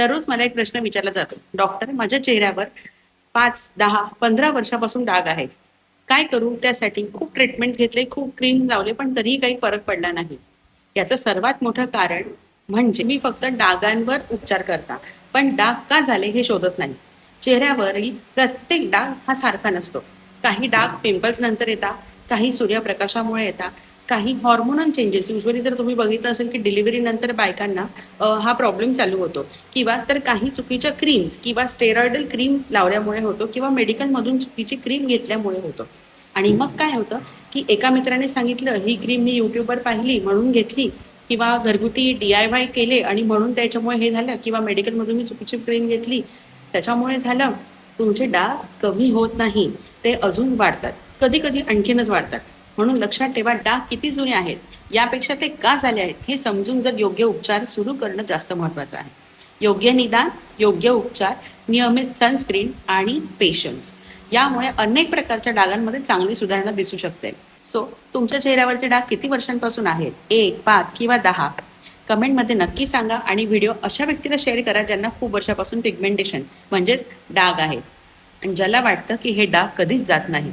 दररोज मला एक प्रश्न विचारला जातो, डॉक्टर माझ्या चेहऱ्यावर 5, 10, 15 वर्षापासून डाग आहेत. काय करू त्यासाठी? खूप ट्रीटमेंट घेतले, खूप क्रीम लावले, पण तरीही काही फरक पडला नाही. याचं सर्वात मोठं कारण म्हणजे मी फक्त डागांवर उपचार करता, पण डाग का झाले हे शोधत नाही. चेहऱ्यावरील प्रत्येक डाग हा सारखा नसतो. काही डाग पिंपल्स नंतर येतात, काही सूर्यप्रकाशामुळे येतात, काही हॉर्मोनल चेंजेस. युजली जर तुम्ही बघितलं असेल की डिलिव्हरी नंतर बायकांना हा प्रॉब्लेम चालू होतो, किंवा तर काही चुकीच्या क्रीम्स किंवा स्टेरॉइडल क्रीम लावल्यामुळे होतो, किंवा मेडिकलमधून चुकीची क्रीम घेतल्यामुळे होतो. आणि मग काय होतं की एका मित्राने सांगितलं ही क्रीम मी युट्यूबवर पाहिली म्हणून घेतली, किंवा घरगुती DIY केले आणि म्हणून त्याच्यामुळे हे झालं, किंवा मेडिकलमधून मी चुकीची क्रीम घेतली त्याच्यामुळे झालं. तुमचे डाग कमी होत नाही, ते अजून वाढतात, कधी कधी आणखीनच वाढतात. म्हणून लक्षात ठेवा, डाग किती जुने आहेत यापेक्षा ते का झाले आहेत हे समजून जर योग्य उपचार सुरू करणं जास्त महत्त्वाचं आहे. योग्य निदान, योग्य उपचार, नियमित सनस्क्रीन आणि पेशन्स यामुळे अनेक प्रकारच्या डागांमध्ये चांगली सुधारणा दिसू शकते. सो तुमच्या चेहऱ्यावरचे डाग किती वर्षांपासून आहेत? 1, 5 किंवा 10? कमेंटमध्ये नक्की सांगा आणि व्हिडिओ अशा व्यक्तीला शेअर करा ज्यांना खूप वर्षापासून पिगमेंटेशन म्हणजेच डाग आहे आणि ज्याला वाटतं की हे डाग कधीच जात नाही.